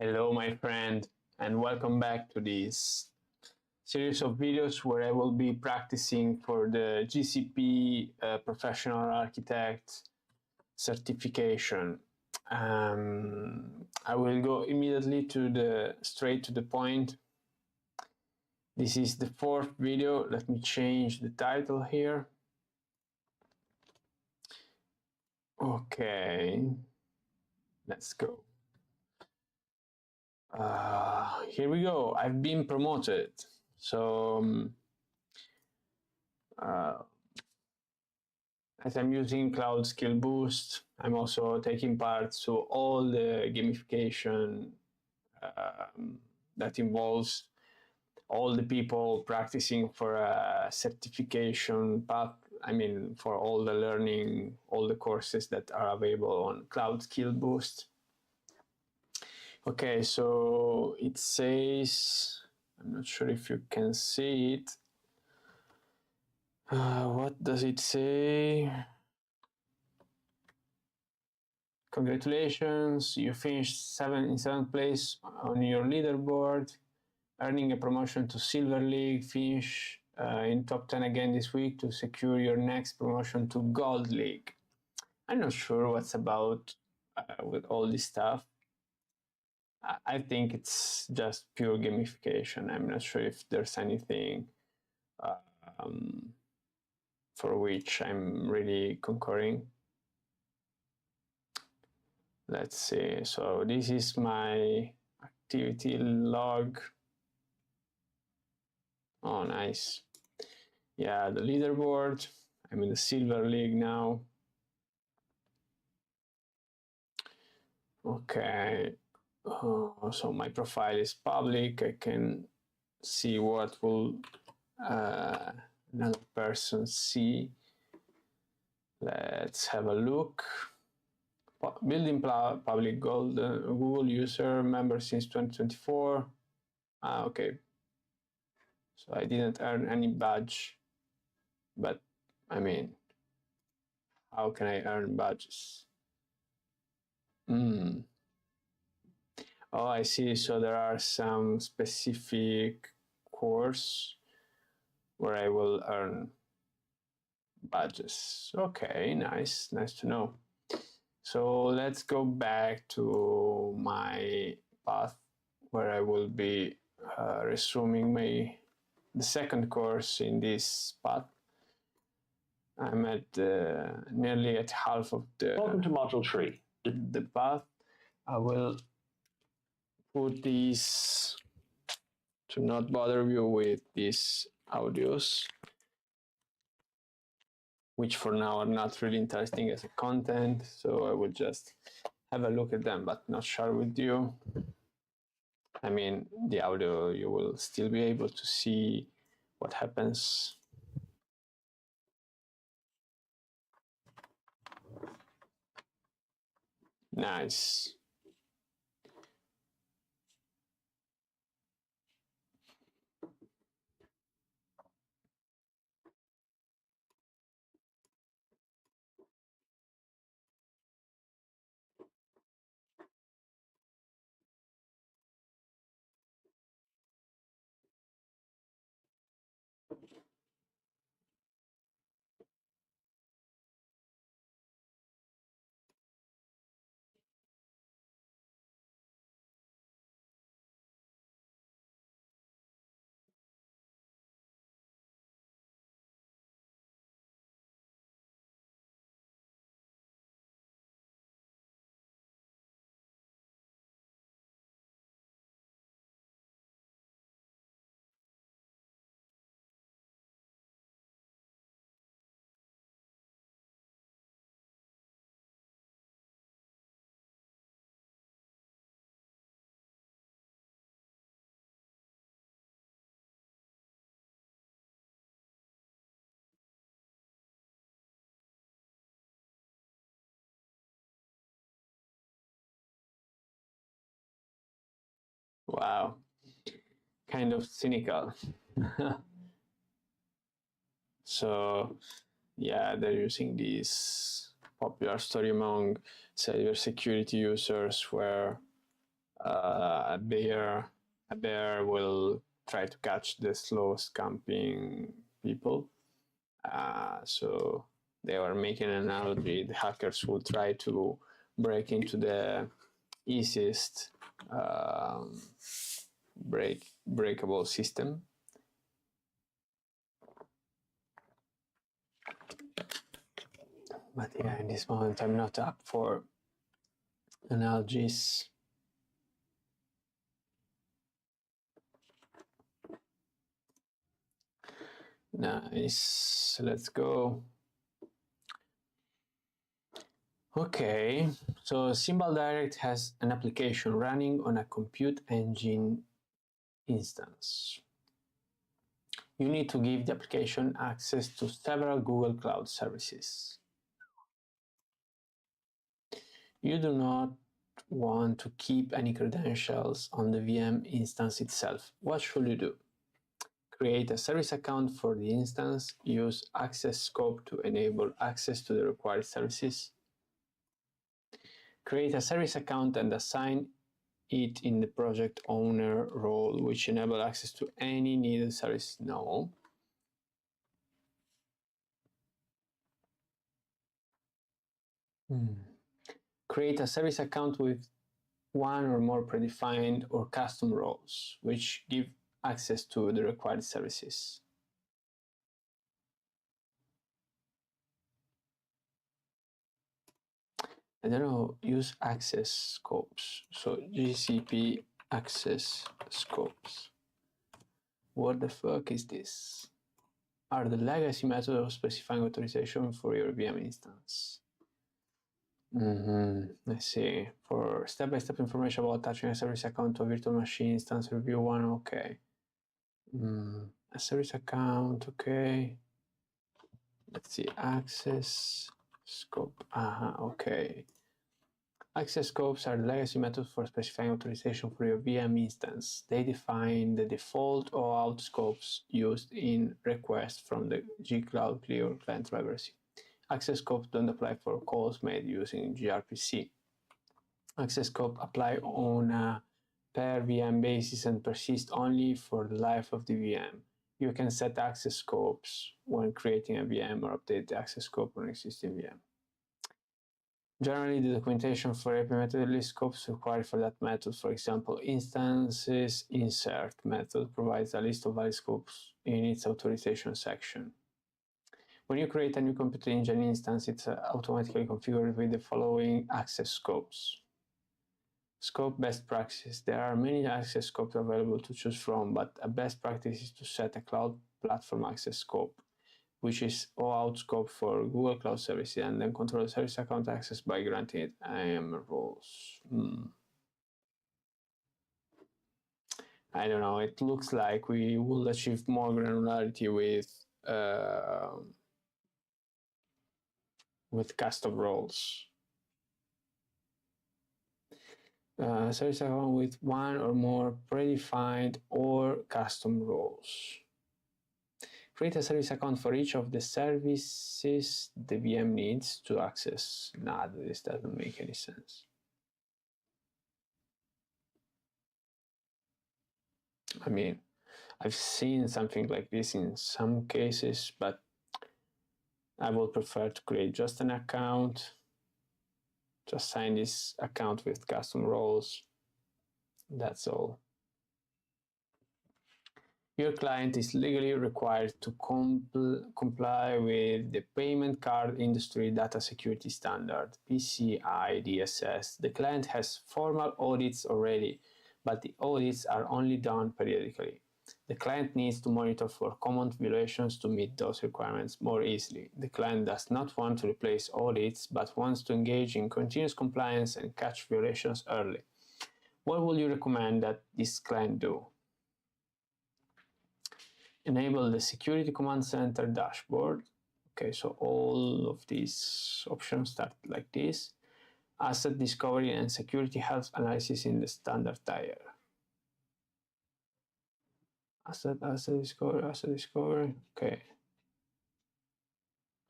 Hello, my friend, and welcome back to this series of videos where I will be practicing for the GCP Professional Architect certification. I will go immediately straight to the point. This is the fourth video. Let me change the title here. Okay, let's go. Here we go. I've been promoted. So as I'm using Cloud Skill Boost, I'm also taking part to all the gamification that involves all the people practicing for a certification path. I mean, for all the learning, all the courses that are available on Cloud Skill Boost. Okay, so it says, I'm not sure if you can see it. What does it say? Congratulations, you finished in seventh place on your leaderboard, earning a promotion to Silver League. Finish in top 10 again this week to secure your next promotion to Gold League. I'm not sure what's about with all this stuff. I think it's just pure gamification. I'm not sure if there's anything for which I'm really concurring. Let's see. So this is my activity log. Oh, nice. Yeah, the leaderboard. I'm in the Silver League now. Okay. So my profile is public. I can see what will another person see. Let's have a look. Building public Google user member since 2024. Okay. So I didn't earn any badge, but I mean, how can I earn badges? Oh, I see. So there are some specific course where I will earn badges. Okay, nice to know. So let's go back to my path where I will be resuming the second course in this path. I'm at nearly at half of the. Welcome to module 3. The path. I will put these to not bother you with these audios, which for now are not really interesting as a content, so I will just have a look at them but not share with you. I mean, the audio, you will still be able to see what happens. Nice. Wow, kind of cynical. So yeah, they're using this popular story among cybersecurity users where a bear will try to catch the slow camping people. So they were making an analogy. The hackers will try to break into the easiest breakable system. But yeah, in this moment, I'm not up for analogies. Nice. Let's go. Okay, so Symbol Direct has an application running on a compute engine instance. You need to give the application access to several Google Cloud services. You do not want to keep any credentials on the VM instance itself. What should you do? Create a service account for the instance. Use access scope to enable access to the required services. Create a service account and assign it in the project owner role, which enable access to any needed service. No. Create a service account with one or more predefined or custom roles, which give access to the required services. I don't know, use access scopes. So GCP access scopes. What the fuck is this? Are the legacy methods of specifying authorization for your VM instance. I see. For step-by-step information about attaching a service account to a virtual machine instance, review one, okay. A service account, okay. Let's see, access scope, okay. Access scopes are the legacy methods for specifying authorization for your VM instance. They define the default OAuth scopes used in requests from the gCloud Clear client library. Access scopes don't apply for calls made using gRPC. Access scopes apply on a per VM basis and persist only for the life of the VM. You can set access scopes when creating a VM or update the access scope on an existing VM. Generally, the documentation for API method list scopes required for that method. For example, instances insert method provides a list of valid scopes in its authorization section. When you create a new compute engine instance, it's automatically configured with the following access scopes. Scope best practice. There are many access scopes available to choose from, but a best practice is to set a cloud platform access scope, which is OAuth scope for Google Cloud Services, and then control the service account access by granting it IAM roles. I don't know, it looks like we will achieve more granularity with custom roles. Service account with one or more predefined or custom roles. Create a service account for each of the services the VM needs to access. Nah, this doesn't make any sense. I mean, I've seen something like this in some cases, but I would prefer to create just an account, to assign this account with custom roles. That's all. Your client is legally required to comply with the Payment Card Industry Data Security Standard, PCI DSS. The client has formal audits already, but the audits are only done periodically. The client needs to monitor for common violations to meet those requirements more easily. The client does not want to replace audits, but wants to engage in continuous compliance and catch violations early. What would you recommend that this client do? Enable the Security Command Center dashboard. Okay, so all of these options start like this. Asset discovery and security health analysis in the standard tier. Asset discovery, okay.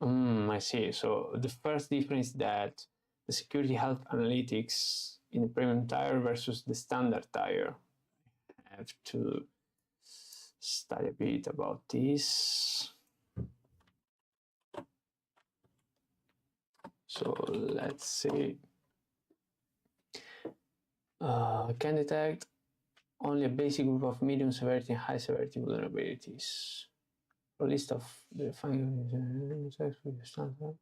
I see. So the first difference is that the security health analytics in the premium tier versus the standard tier. I have to study a bit about this. So let's see. Can detect only a basic group of medium severity and high severity vulnerabilities. A list of the findings with the standard.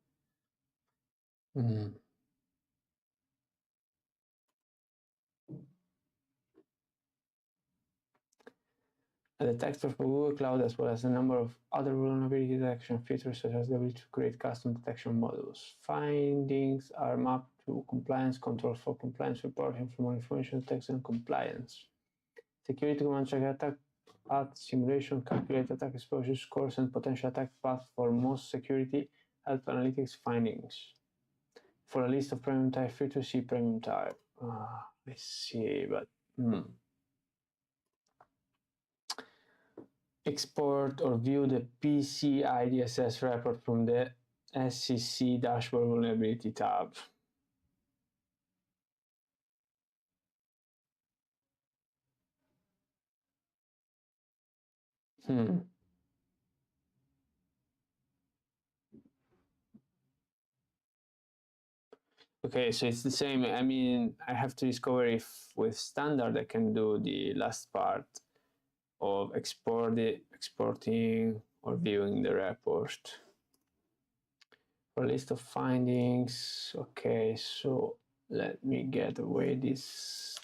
A detector for Google Cloud, as well as a number of other vulnerability detection features, such as the ability to create custom detection modules. Findings are mapped to compliance control for compliance reporting from information text and compliance. Security command check attack path simulation, calculate attack exposure scores and potential attack path for most security health analytics findings. For a list of premium tier features, see premium tier. I see, but export or view the PCI-DSS report from the SCC dashboard vulnerability tab. Okay, so it's the same. I mean, I have to discover if with standard I can do the last part of exporting or viewing the report. For a list of findings, okay, so let me get away these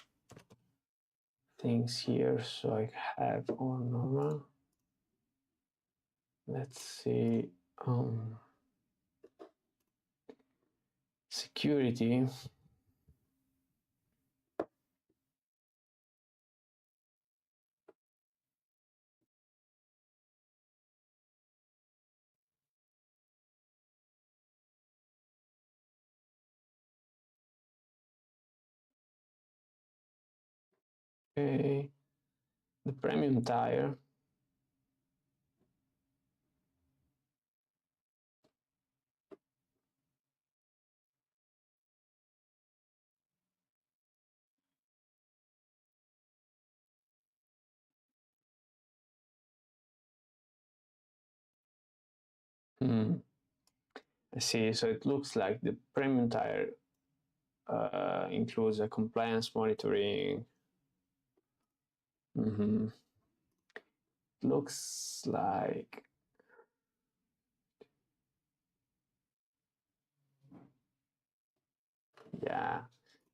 things here so I have on normal. Let's see, security. Okay, the premium tier. I see, so it looks like the premium tier includes a compliance monitoring. Looks like yeah,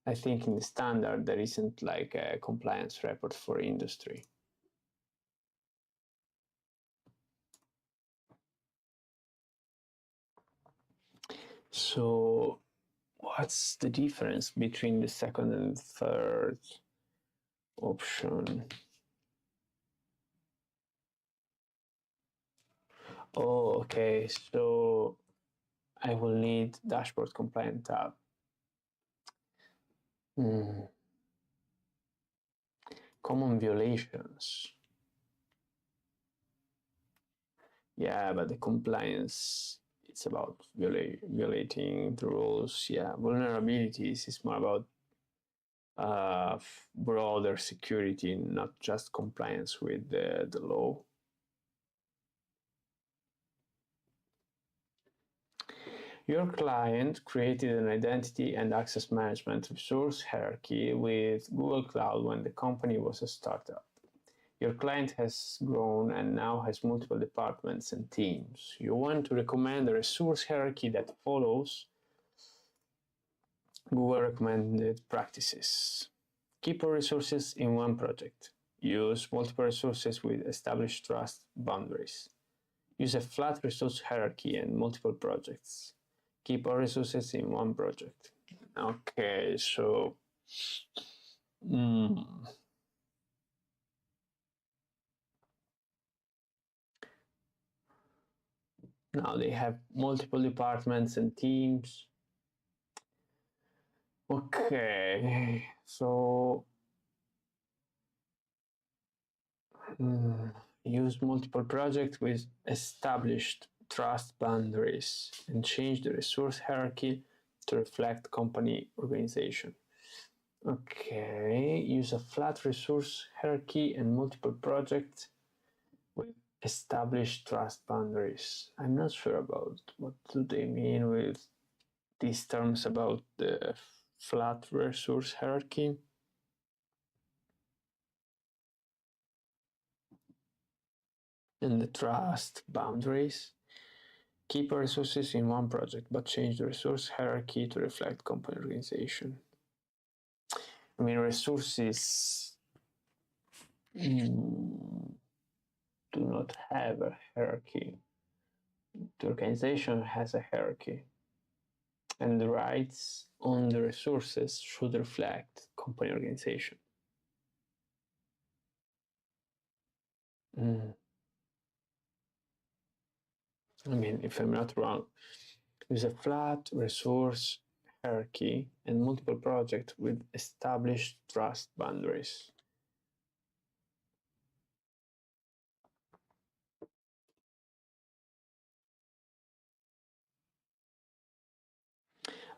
I think in the standard there isn't like a compliance report for industry. So what's the difference between the second and third option? Oh, okay, so I will need dashboard compliant tab. Common violations. Yeah, but the compliance, it's about violating the rules. Yeah, vulnerabilities is more about broader security, not just compliance with the law. Your client created an identity and access management resource hierarchy with Google Cloud when the company was a startup. Your client has grown and now has multiple departments and teams. You want to recommend a resource hierarchy that follows Google recommended practices. Keep all resources in one project. Use multiple resources with established trust boundaries. Use a flat resource hierarchy and multiple projects. Keep all resources in one project. Okay, so now they have multiple departments and teams. Okay, so use multiple projects with established trust boundaries and change the resource hierarchy to reflect company organization. Okay, use a flat resource hierarchy and multiple projects with established trust boundaries. I'm not sure about what do they mean with these terms about the flat resource hierarchy. And the trust boundaries. Keep resources in one project, but change the resource hierarchy to reflect company organization. I mean, resources do not have a hierarchy. The organization has a hierarchy, and the rights on the resources should reflect company organization. I mean, if I'm not wrong, use a flat resource hierarchy and multiple projects with established trust boundaries.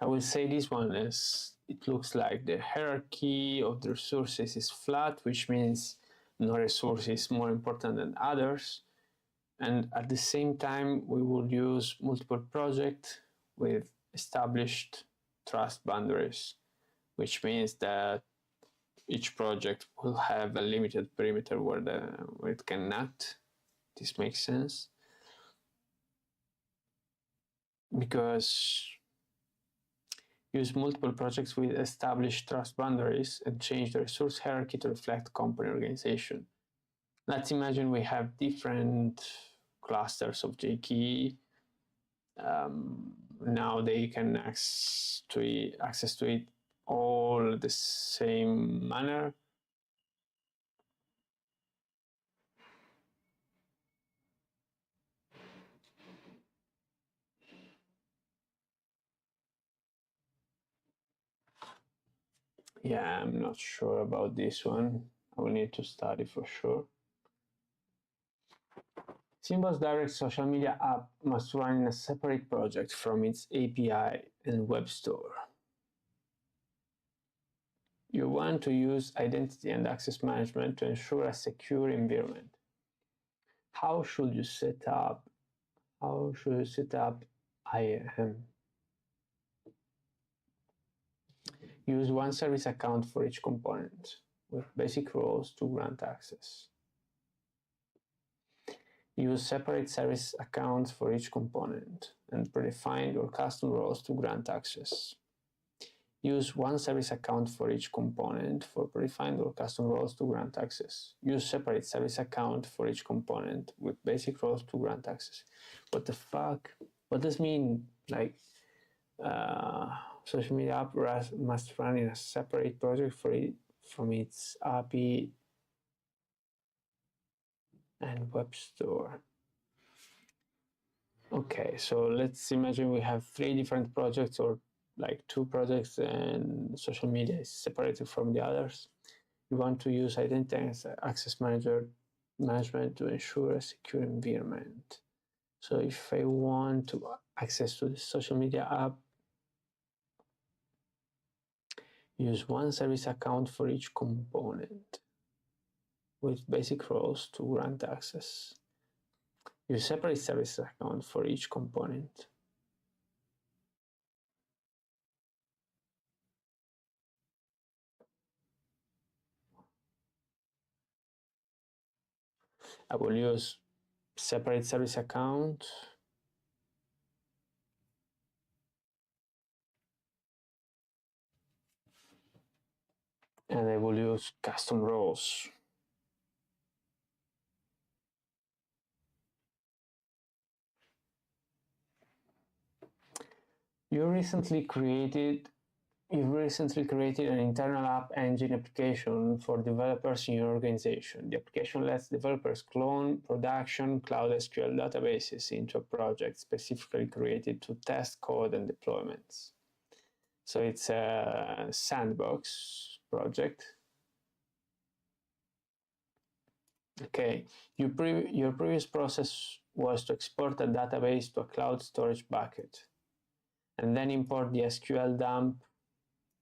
I will say this one as it looks like the hierarchy of the resources is flat, which means no resource is more important than others. And at the same time, we will use multiple projects with established trust boundaries, which means that each project will have a limited perimeter where it cannot. This makes sense. Because use multiple projects with established trust boundaries and change the resource hierarchy to reflect company organization. Let's imagine we have different clusters of JKE. Now they can access to it all the same manner. Yeah, I'm not sure about this one. I will need to study for sure. Symbol's direct social media app must run in a separate project from its API and web store. You want to use identity and access management to ensure a secure environment. How should you set up IAM? Use one service account for each component with basic roles to grant access. Use separate service accounts for each component and predefined or custom roles to grant access. Use one service account for each component for predefined or custom roles to grant access. Use separate service account for each component with basic roles to grant access. What the fuck? What does mean? Like, social media app must run in a separate project from its API and web store. Okay, so let's imagine we have 3 different projects or like 2 projects and social media is separated from the others. You want to use identity and access management to ensure a secure environment. So if I want to access to the social media app, use one service account for each component with basic roles to grant access. Use separate service account for each component. I will use separate service account and I will use custom roles. You've recently created an internal app engine application for developers in your organization. The application lets developers clone production Cloud SQL databases into a project specifically created to test code and deployments. So it's a sandbox project. Okay, your previous process was to export a database to a cloud storage bucket and then import the SQL dump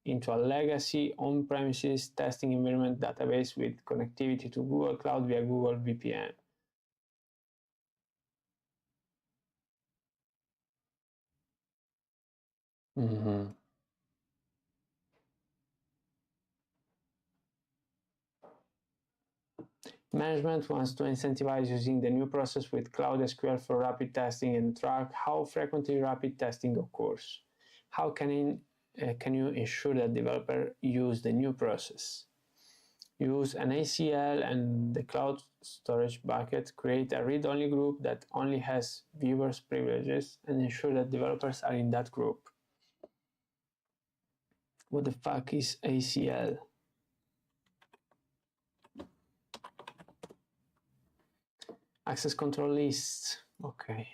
into a legacy on-premises testing environment database with connectivity to Google Cloud via Google VPN. Management wants to incentivize using the new process with Cloud SQL for rapid testing and track how frequently rapid testing occurs. How can you ensure that developers use the new process? Use an ACL and the cloud storage bucket, create a read-only group that only has viewers' privileges, and ensure that developers are in that group. What the fuck is ACL? Access control list. Okay.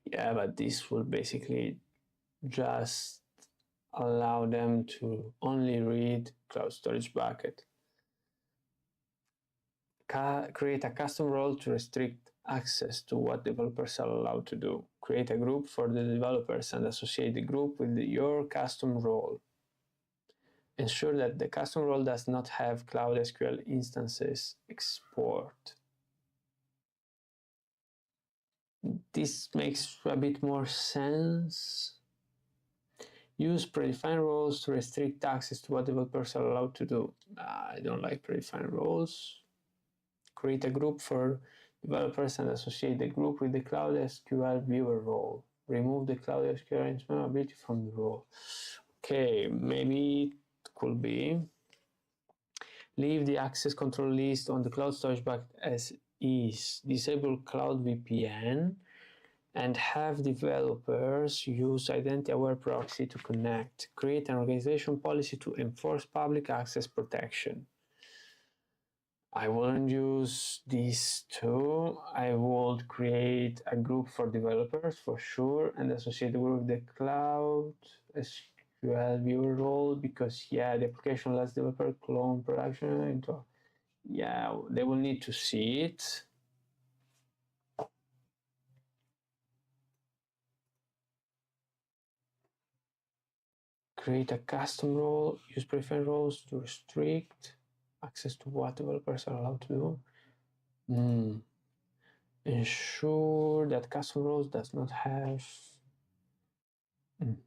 Yeah, but this will basically just allow them to only read cloud storage bucket. Create a custom role to restrict access to what developers are allowed to do. Create a group for the developers and associate the group with your custom role. Ensure that the custom role does not have Cloud SQL instances export. This makes a bit more sense. Use predefined roles to restrict access to what developers are allowed to do. I don't like predefined roles. Create a group for developers and associate the group with the Cloud SQL viewer role. Remove the Cloud SQL ability from the role. Okay, maybe it could be. Leave the access control list on the cloud storage bucket as is. Disable Cloud VPN and have developers use identity-aware proxy to connect. Create an organization policy to enforce public access protection. I wouldn't use these two. I would create a group for developers for sure and associate the group with the Cloud SQL viewer role because yeah, the application lets developer clone production into yeah, they will need to see it. Create a custom role, use preferred roles to restrict access to what developers are allowed to do. Ensure that custom roles does not have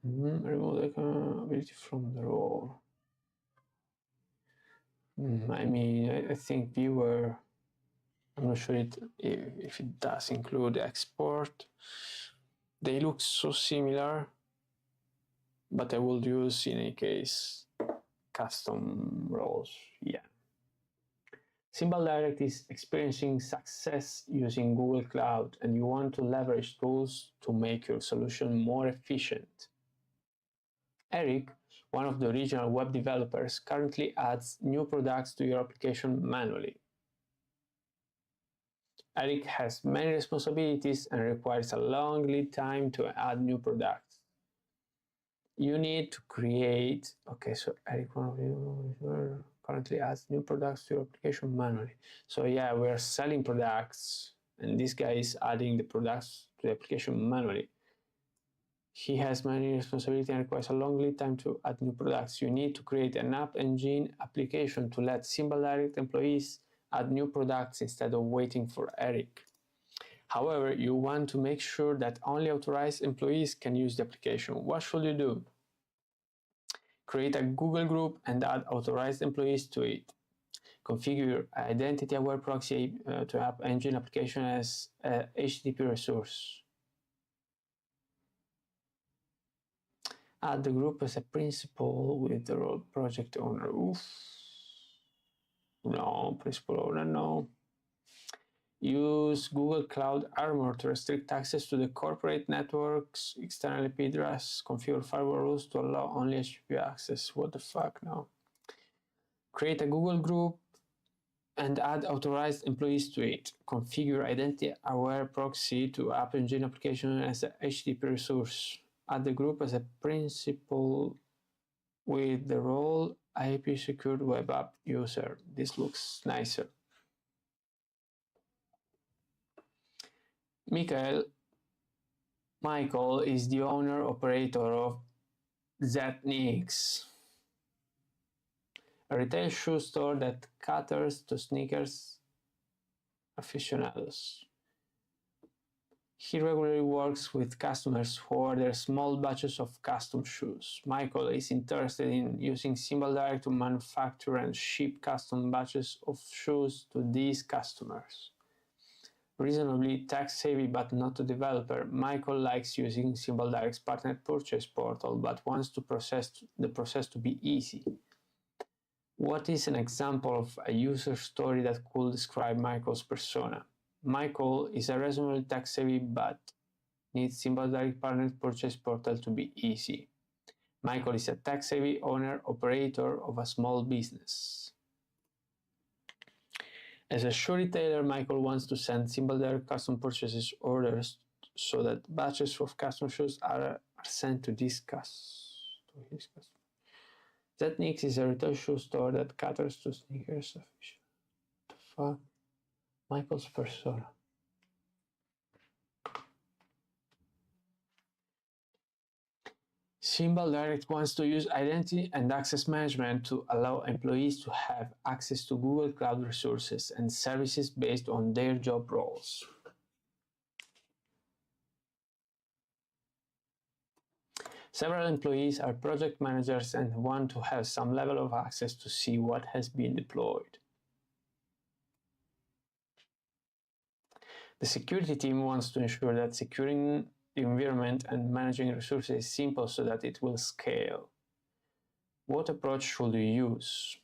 remove the ability from the role. I mean, I think viewer, I'm not sure if it does include export. They look so similar, but I will use in any case custom roles. Yeah. Symbol Direct is experiencing success using Google Cloud and you want to leverage tools to make your solution more efficient. Eric, one of the original web developers, currently adds new products to your application manually. Eric has many responsibilities and requires a long lead time to add new products. You need to create, okay, so Eric, one of you currently adds new products to your application manually. So yeah, we're selling products and this guy is adding the products to the application manually. He has many responsibilities and requires a long lead time to add new products. You need to create an App Engine application to let Symbol Direct employees add new products instead of waiting for Eric. However, you want to make sure that only authorized employees can use the application. What should you do? Create a Google group and add authorized employees to it. Configure identity-aware proxy to App Engine application as a HTTP resource. Add the group as a principal with the role project owner. Oof. No, principal owner, no. Use Google Cloud Armor to restrict access to the corporate network's external IP address. Configure firewall rules to allow only HTTP access. What the fuck now? Create a Google group and add authorized employees to it. Configure identity-aware proxy to App Engine application as a HTTP resource. Add the group as a principal with the role IP secured web app user. This looks nicer. Michael is the owner-operator of ZNix, a retail shoe store that caters to sneakers aficionados. He regularly works with customers who order small batches of custom shoes. Michael is interested in using SimpleDirect to manufacture and ship custom batches of shoes to these customers. Reasonably tech-savvy but not a developer, Michael likes using SimpleDirect's partner purchase portal but wants the process to be easy. What is an example of a user story that could describe Michael's persona? Michael is a reasonably tech-savvy but needs SimpleDirect partner purchase portal to be easy. Michael is a tech-savvy owner-operator of a small business. As a shoe retailer, Michael wants to send SimpleDirect custom purchases orders so that batches of custom shoes are sent to his customers. ZNix is a retail shoe store that caters to sneakers aficionados. What the fuck? Michael's persona. SimpleDirect wants to use identity and access management to allow employees to have access to Google Cloud resources and services based on their job roles. Several employees are project managers and want to have some level of access to see what has been deployed. The security team wants to ensure that securing the environment and managing resources is simple so that it will scale. What approach should you use?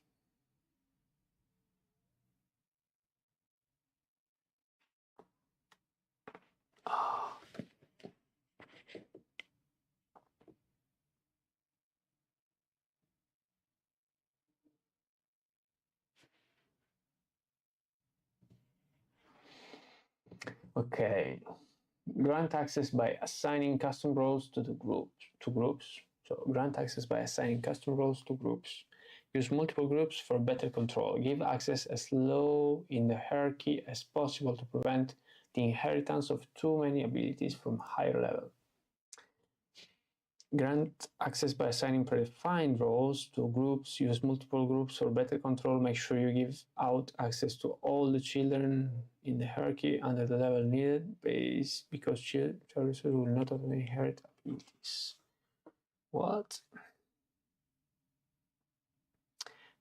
Okay, grant access by assigning custom roles to groups. So grant access by assigning custom roles to groups. Use multiple groups for better control. Give access as low in the hierarchy as possible to prevent the inheritance of too many abilities from higher level. Grant access by assigning predefined roles to groups. Use multiple groups for better control. Make sure you give out access to all the children in the hierarchy under the level needed, because children will not inherit abilities. What?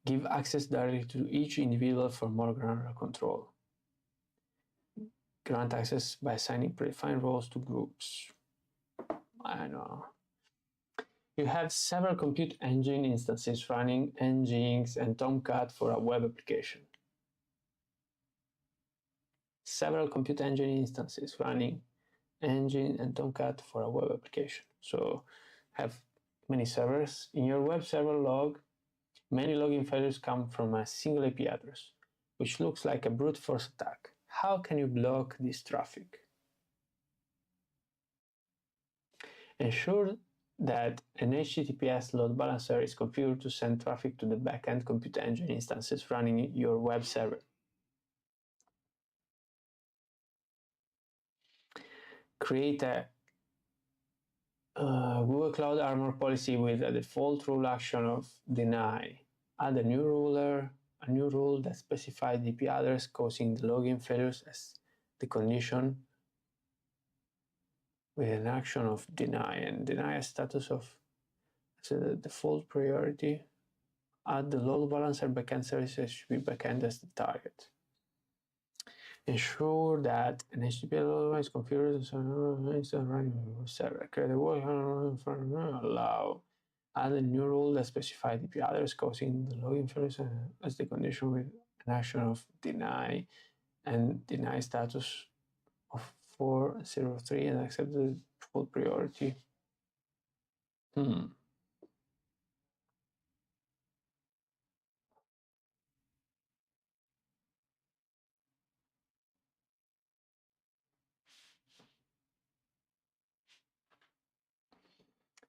Give access directly to each individual for more granular control. Grant access by assigning predefined roles to groups. I don't know. You have several compute engine instances running Nginx and Tomcat for a web application. Several compute engine instances running Nginx and Tomcat for a web application. So have many servers. In your web server log, many login failures come from a single IP address, which looks like a brute force attack. How can you block this traffic? Ensure that an HTTPS load balancer is configured to send traffic to the backend compute engine instances running your web server. Create a Google Cloud Armor policy with a default rule action of deny. Add a new rule that specifies the IP address causing the login failures as the condition with an action of deny, and deny a status of the default priority. Add the load balancer backend services should be backend as the target. Ensure that an HTTP load is configured so running server. Create a work allow. Add a new rule that specifies the IP address causing the login failures as the condition with an action of deny, and deny status of 403 and accept the default priority.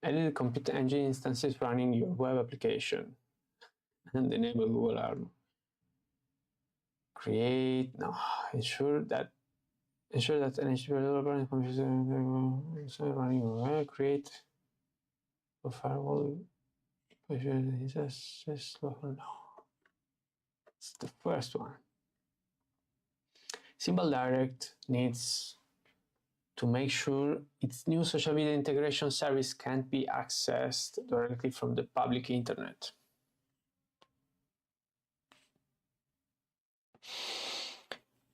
Edit compute engine instances running your web application and enable Google Armor. Ensure that ensure that an HTTP developer and computer running create a firewall. It's the first one. Symbol Direct needs to make sure its new social media integration service can't be accessed directly from the public internet.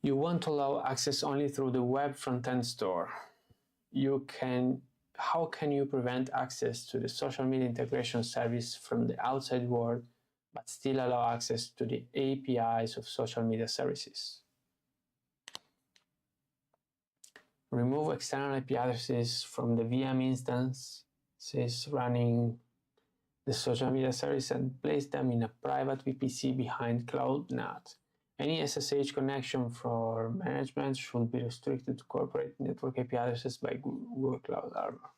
You want to allow access only through the web front-end store. How can you prevent access to the social media integration service from the outside world, but still allow access to the APIs of social media services? Remove external IP addresses from the VM instances running the social media service and place them in a private VPC behind Cloud NAT. Any SSH connection for management should be restricted to corporate network IP addresses by Google Cloud Armor.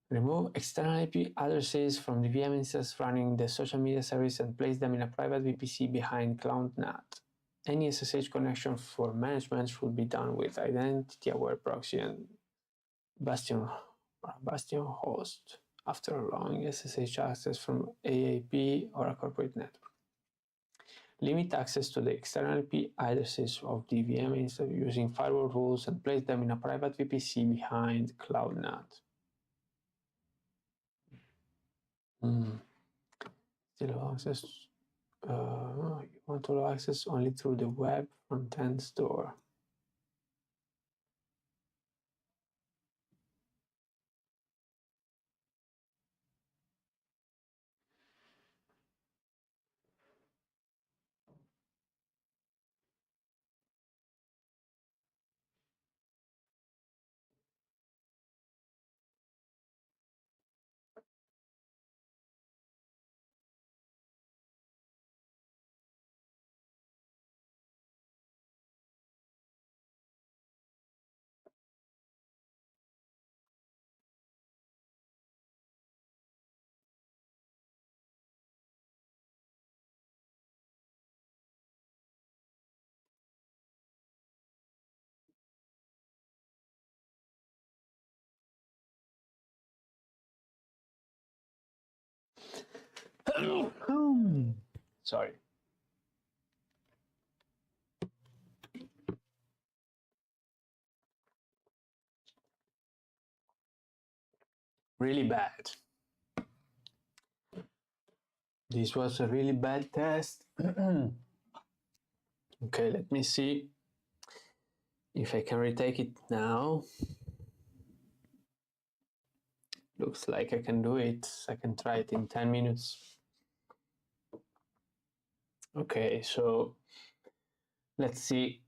Remove external IP addresses from the VM instance running the social media service and place them in a private VPC behind Cloud NAT. Any SSH connection for management should be done with identity-aware proxy and Bastion host after allowing SSH access from AAP or a corporate network. Limit access to the external IP addresses of the VM instance using firewall rules and place them in a private VPC behind Cloud NAT. Still access. You want to allow access only through the web front-end store. Sorry. Really bad. This was a really bad test. Okay, let me see if I can retake it now. Looks like I can do it. I can try it in 10 minutes. Okay, so let's see.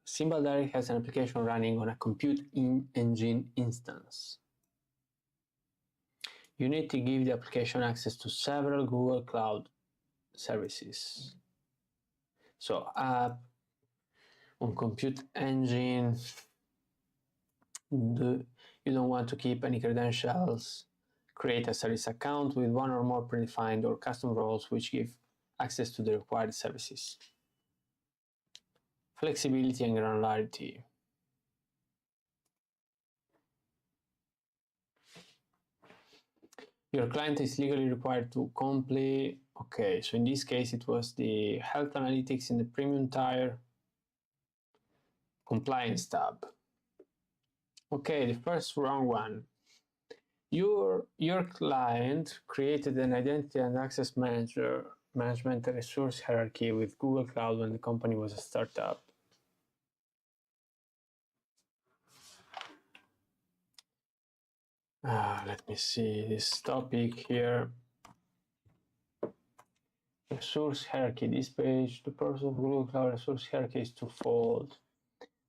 Symbol Direct has an application running on a compute engine instance. You need to give the application access to several Google Cloud services. So app on compute engine, you don't want to keep any credentials. Create a service account with one or more predefined or custom roles which give access to the required services. Flexibility and granularity. Your client is legally required to complete. Okay, so in this case it was the health analytics in the premium tier compliance tab. Okay, the first wrong one. Your client created an identity and access management resource hierarchy with Google Cloud when the company was a startup. Let me see this topic here. Resource hierarchy. This page, the purpose of Google Cloud resource hierarchy is twofold.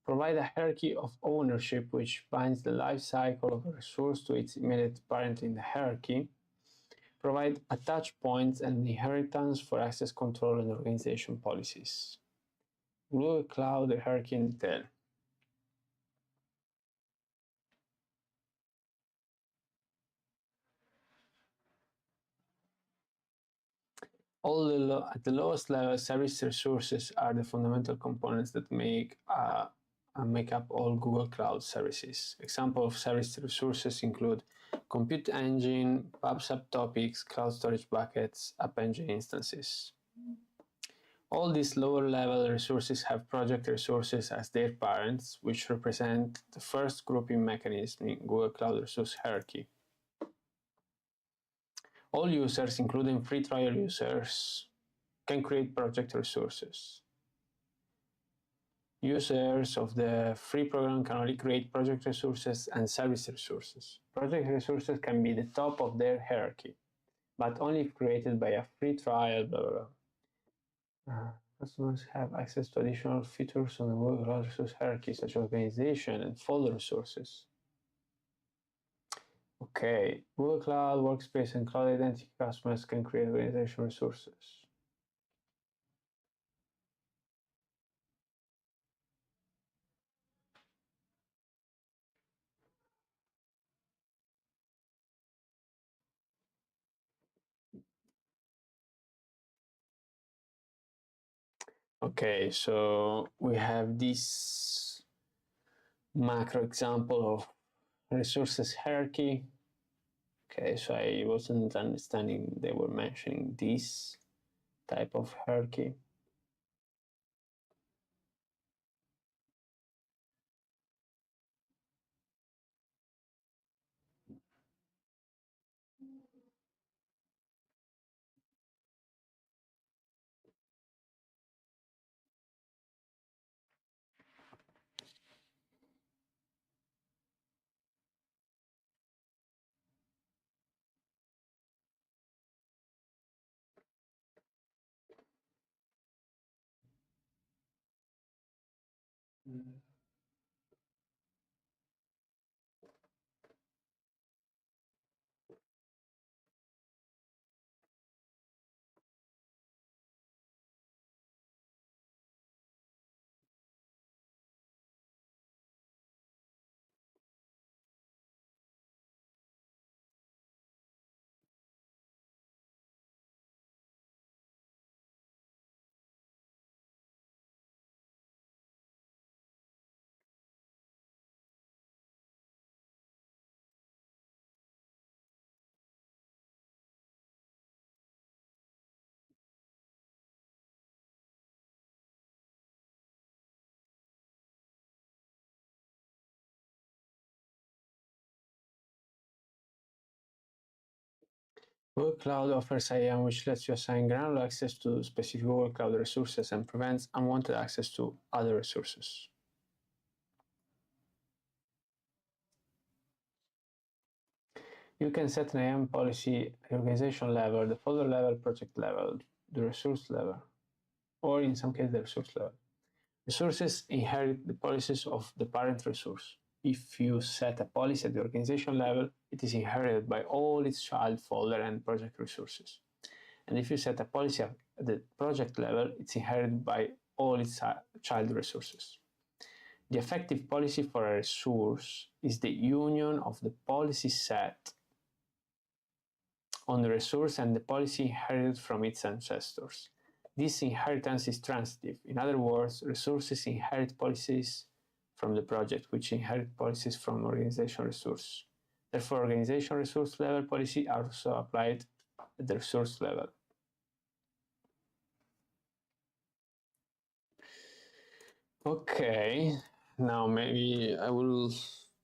Provide a hierarchy of ownership which binds the life cycle of a resource to its immediate parent in the hierarchy. Provide attach points and inheritance for access control and organization policies. Google Cloud hierarchy in detail. At the lowest level, service resources are the fundamental components that make up all Google Cloud services. Examples of service resources include compute engine, pub subtopics, cloud storage buckets, app engine instances. All these lower level resources have project resources as their parents, which represent the first grouping mechanism in Google Cloud Resource Hierarchy. All users, including free trial users, can create project resources. Users of the free program can only create project resources and service resources. Project resources can be the top of their hierarchy, but only if created by a free trial, blah, blah, blah. Customers have access to additional features on the Google Cloud Resource Hierarchy, such as organization and folder resources. Okay, Google Cloud Workspace and Cloud Identity customers can create organization resources. Okay, so we have this macro example of resources hierarchy. Okay, so I wasn't understanding they were mentioning this type of hierarchy. Google Cloud offers IAM, which lets you assign granular access to specific Google Cloud resources and prevents unwanted access to other resources. You can set an IAM policy at the organization level, the folder level, project level, the resource level, or in some cases the resource level. Resources inherit the policies of the parent resource. If you set a policy at the organization level, it is inherited by all its child folder and project resources. And if you set a policy at the project level, it's inherited by all its child resources. The effective policy for a resource is the union of the policy set on the resource and the policy inherited from its ancestors. This inheritance is transitive. In other words, resources inherit policies from the project, which inherit policies from organization resource. Therefore, organization resource level policy are also applied at the resource level. Okay, now maybe I will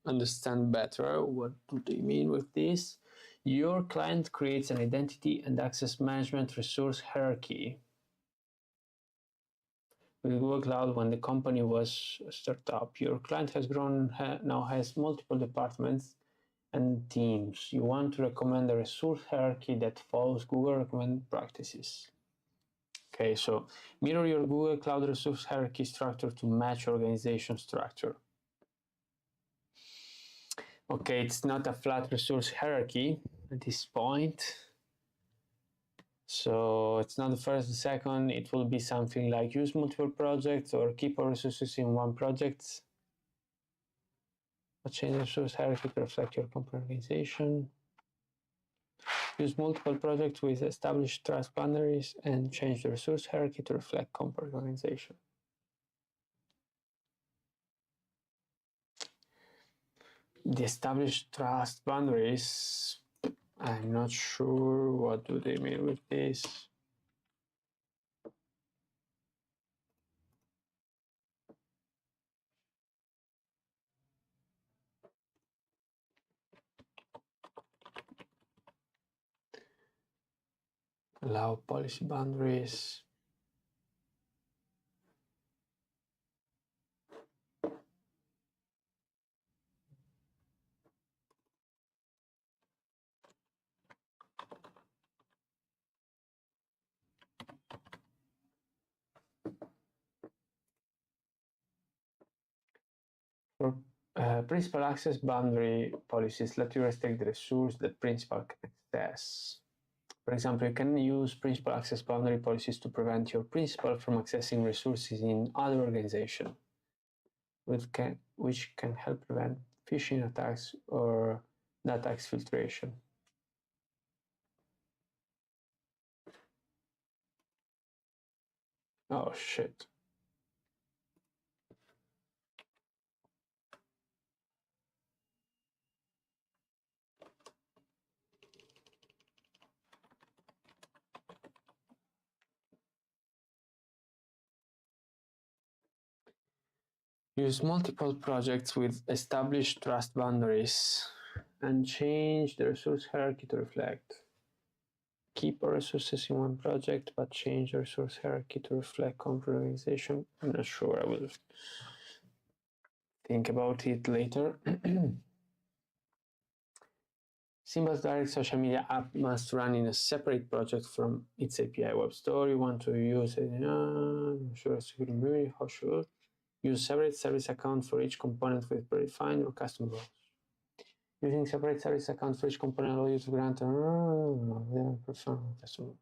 understand better what do they mean with this. Your client creates an identity and access management resource hierarchy with Google Cloud. When the company was a startup, your client has grown, now has multiple departments and teams. You want to recommend a resource hierarchy that follows Google recommended practices. Okay, so mirror your Google Cloud resource hierarchy structure to match organization structure. Okay, it's not a flat resource hierarchy at this point. So it's not the first, the second. It will be something like use multiple projects or keep all resources in one project. Or change the resource hierarchy to reflect your company organization. Use multiple projects with established trust boundaries and change the resource hierarchy to reflect complex organization. The established trust boundaries, I'm not sure what do they mean with this. Allow policy boundaries. For principal access boundary policies, let you restrict the resource that principal can access. For example, you can use principal access boundary policies to prevent your principal from accessing resources in other organizations, which can help prevent phishing attacks or data exfiltration. Oh shit. Use multiple projects with established trust boundaries and change the resource hierarchy to reflect. Keep all resources in one project, but change the resource hierarchy to reflect complex organization. I'm not sure. I will think about it later. Symbol's direct social media app must run in a separate project from its API web store. You want to use it? Sure, security memory. How sure? Use separate service account for each component with predefined or custom roles. Using separate service accounts for each component allows you to grant custom.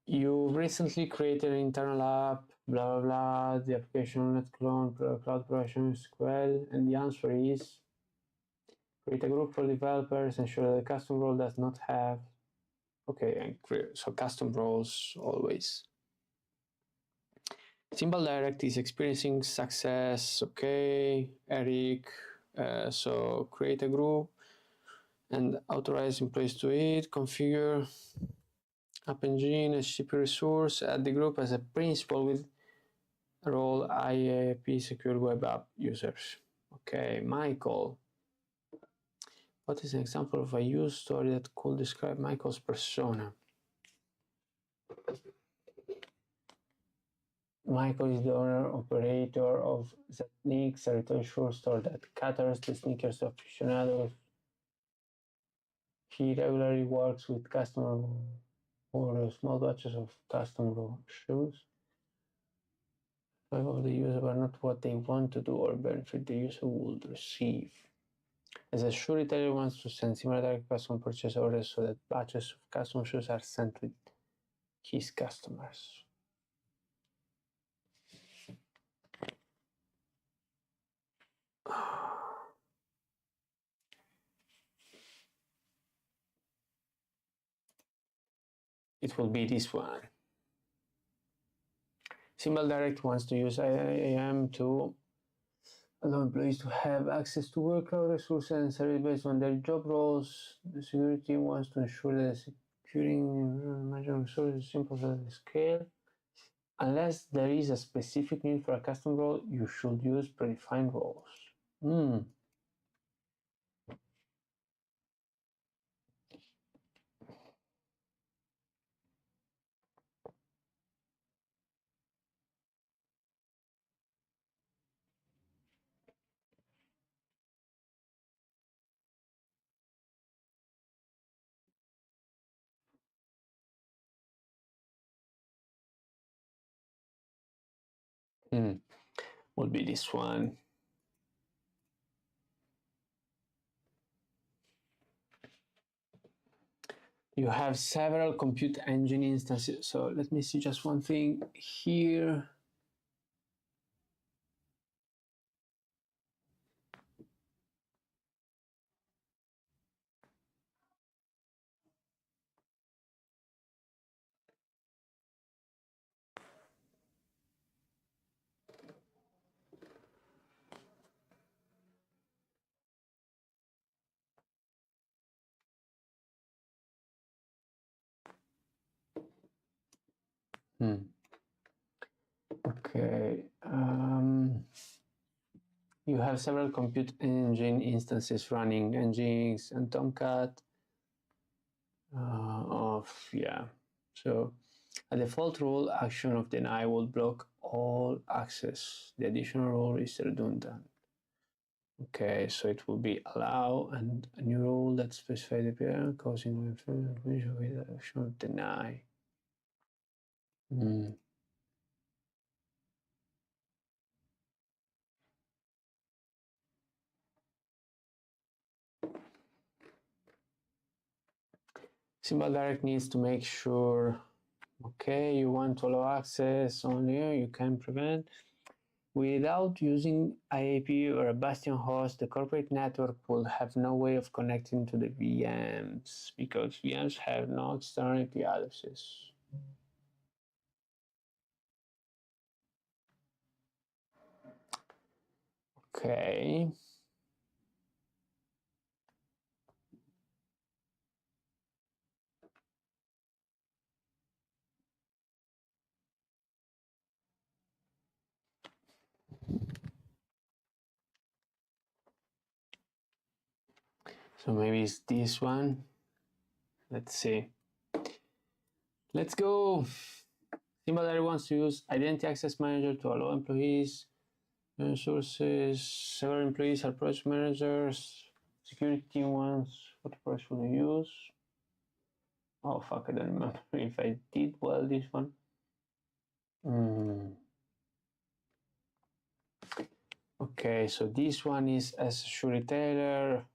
You recently created an internal app, blah blah blah. The application net clone, cloud provision, SQL, and the answer is create a group for developers. Ensure that the custom role does not have. Okay, and so custom roles always. Symbol Direct is experiencing success. Okay, Eric. So create a group and authorize employees to it. Configure App Engine, HTTP resource. Add the group as a principal with role IAP secure web app users. Okay, Michael. What is an example of a use story that could describe Michael's persona? Michael is the owner operator of the Sneaks, a retail shoe store that caters to sneakers aficionados. He regularly works with customers for small batches of custom shoes. Five of the user are not what they want to do or benefit the user would receive. As a shoe retailer wants to send similar direct custom purchase orders so that batches of custom shoes are sent to his customers. It will be this one. Symbol Direct wants to use IAM to allow employees to have access to workload resources and service based on their job roles. The security team wants to ensure that securing management resources is simple at scale. Unless there is a specific need for a custom role, you should use predefined roles. Would be this one. You have several compute engine instances. So let me see just one thing here. Okay. You have several compute engine instances running, Nginx and Tomcat. So a default rule action of deny will block all access. The additional rule is redundant. Okay, so it will be allow and a new rule that specifies the parent causing information with the action of deny. Symbol direct needs to make sure, okay, you want to allow access only, you can prevent. Without using IAP or a Bastion host, the corporate network will have no way of connecting to the VMs because VMs have no external IP addresses. Okay. So maybe it's this one. Let's see. Let's go. Symbol wants to use Identity Access Manager to allow employees, sources. Several employees are project managers. Security team wants what approach will you use? Oh fuck, I don't remember if I did well this one. Okay, so this one is as a retailer.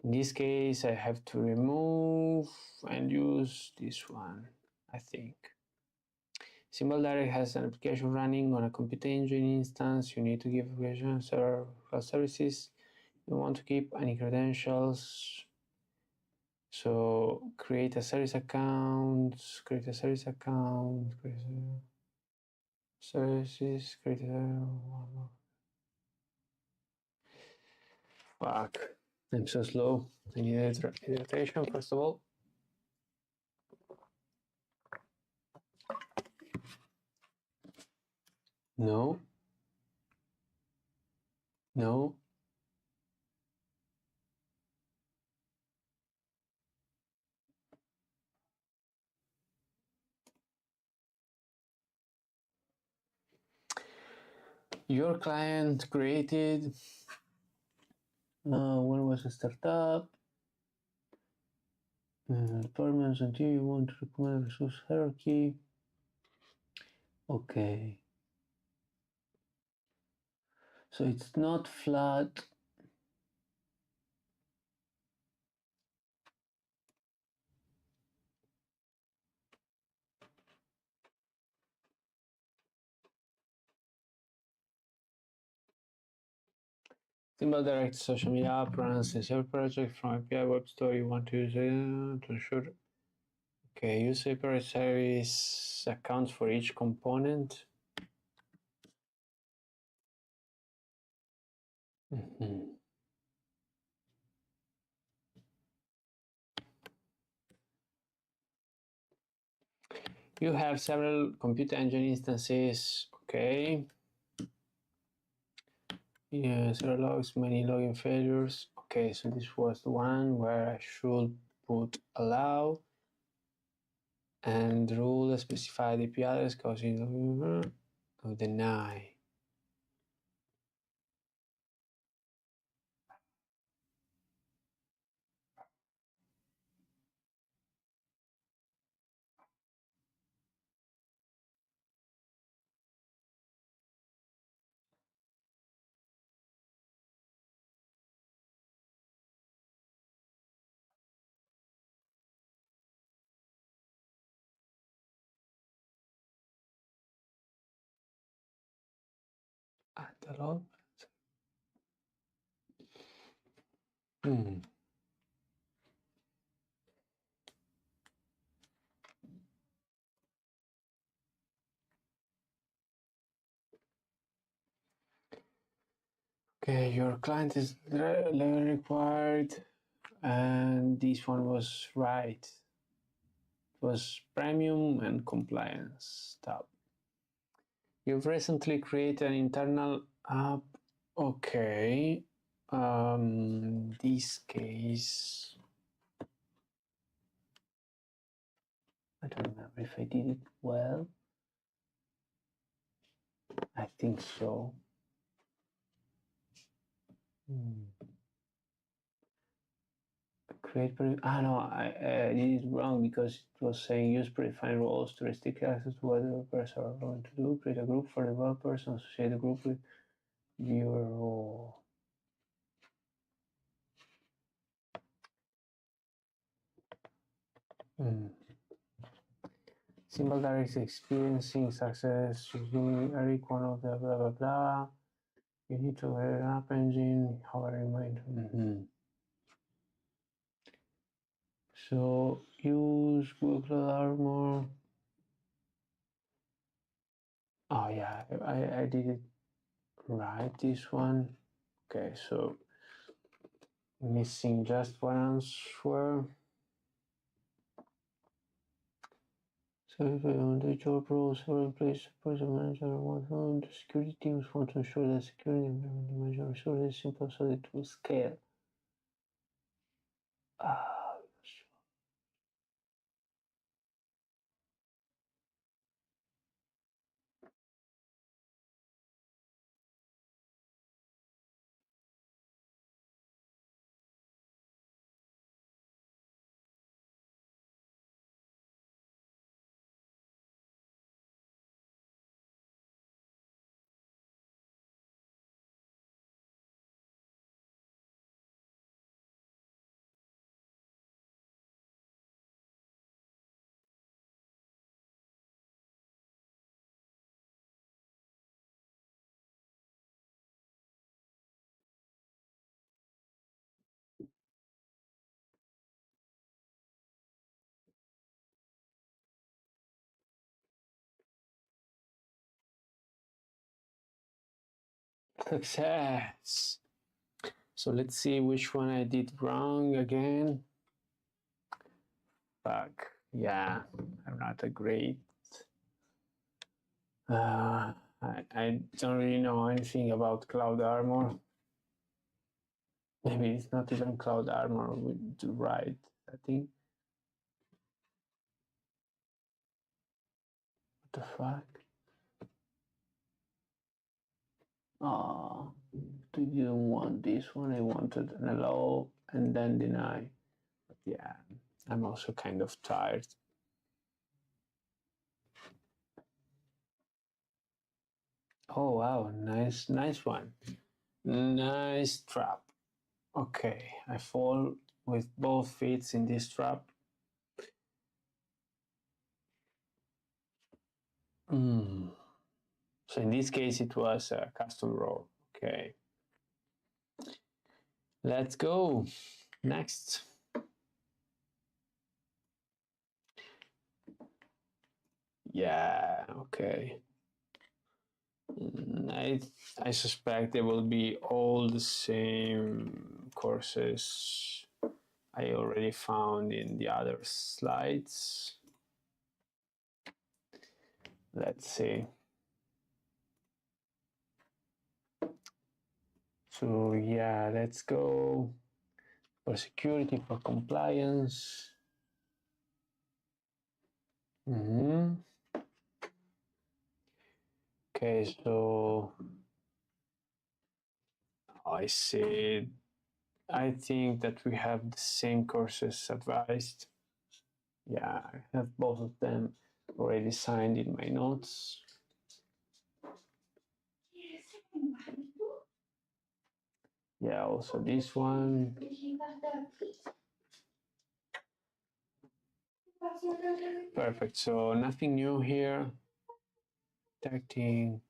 In this case, I have to remove and use this one, I think. Symbol Direct has an application running on a computer engine instance. You need to give application services. You want to keep any credentials. So create a service account, create a service account, create a services, create a... Fuck, I'm so slow. I need iteration first of all. No. No. Your client created, when was the startup? Departments until you want to recommend a resource hierarchy. Okay. So it's not flat. Symbol Direct social media app runs a server project from API web store you want to use it to ensure. Okay, use API service accounts for each component. You have several computer engine instances. Okay. Yeah, zero logs, many login failures. Okay, so this was the one where I should put allow and rule specify the IP address causing deny. Add the log. Okay, your client is required, and this one was right. was premium and compliance tab. You've recently created an internal app. Okay. This case, I don't remember if I did it well. I think so. Create no, I did it wrong because it was saying use predefined roles to restrict access to what developers are going to do. Create a group for developers and associate the group with viewer role. Simple direct experiencing success using Eric, one of the blah blah blah. You need to have an app engine, how I remind. So use Google Armor. Oh yeah, I did it right, this one. Okay, so missing just one answer. So if I want the job roles are in place, project manager the security teams want to ensure that security environment manager resources is simple so that it will scale. Success. So let's see which one I did wrong again. Fuck. Yeah, I'm not a great. I don't really know anything about Cloud Armor. Maybe it's not even Cloud Armor with the right setting. What the fuck? Oh, I didn't want this one. I wanted an allow and then deny. But yeah, I'm also kind of tired. Oh wow, nice one. Nice trap. Okay, I fall with both feet in this trap. So in this case, it was a custom role. Okay. Let's go. Next. Yeah, okay. I suspect they will be all the same courses I already found in the other slides. Let's see. So yeah, let's go for security, for compliance. Okay, so I see. I think that we have the same courses advised. Yeah, I have both of them already signed in my notes. Yeah, also this one. Perfect, so nothing new here. Detecting.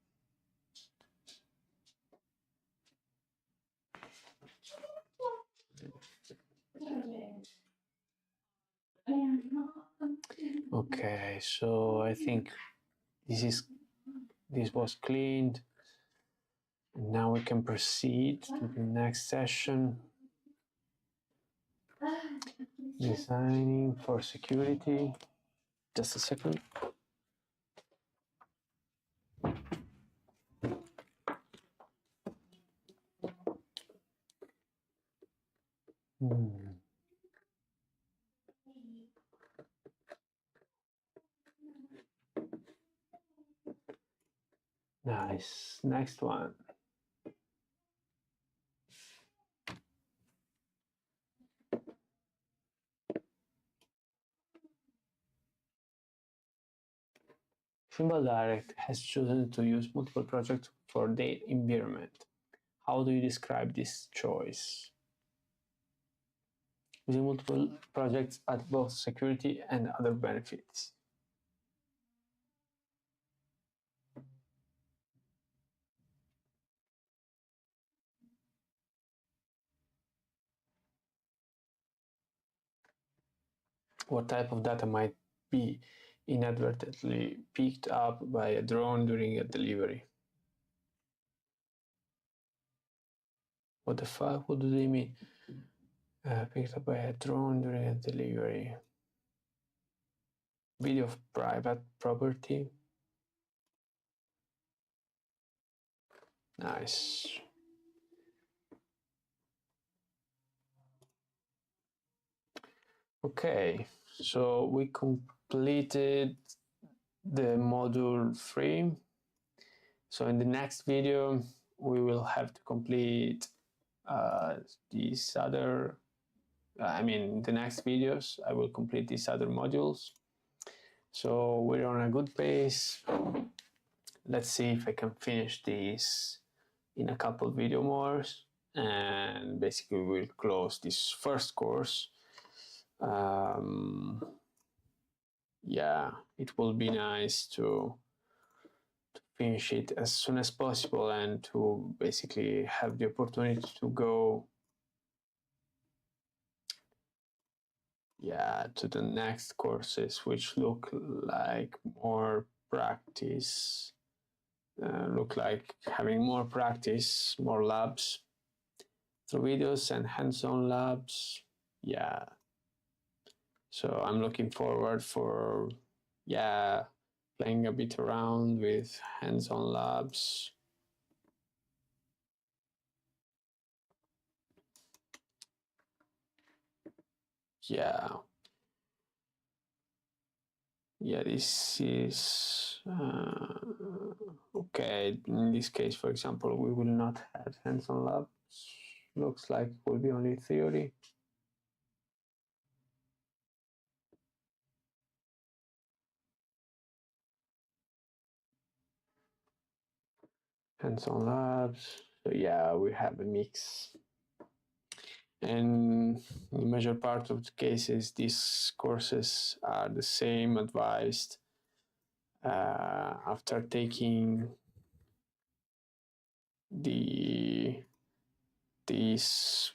Okay, so I think this was cleaned. And now we can proceed to the next session. Designing for security. Just a second. Nice. Next one. Fimball Direct has chosen to use multiple projects for their environment. How do you describe this choice? Using multiple projects adds both security and other benefits. What type of data might be inadvertently picked up by a drone during a delivery? What the fuck? What do they mean? Picked up by a drone during a delivery. Video of private property. Nice. Okay, so we completed the module 3. So in the next video, we will have to complete these other, the next videos, I will complete these other modules. So we're on a good pace. Let's see if I can finish this in a couple video more, and basically we'll close this first course. Yeah, it will be nice to finish it as soon as possible and to basically have the opportunity to go to the next courses, which look like more practice, look like having more practice, more labs through videos and hands-on labs. Yeah, so I'm looking forward for playing a bit around with hands-on labs. This is okay. In this case, for example, we will not have hands-on labs. Looks like it will be only theory. Hands-on labs. So yeah, we have a mix. And in the major part of the cases, these courses are the same advised after taking these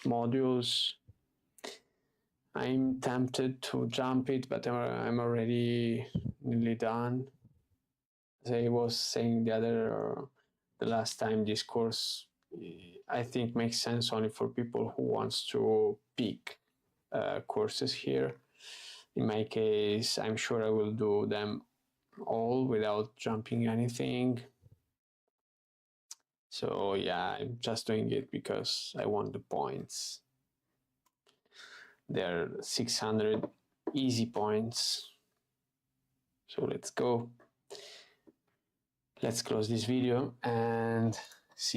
modules. I'm tempted to jump it, but I'm already nearly done. As I was saying the last time, this course I think makes sense only for people who wants to pick courses here. In my case, I'm sure I will do them all without jumping anything. So yeah, I'm just doing it because I want the points. There are 600 easy points. So let's go. Let's close this video and see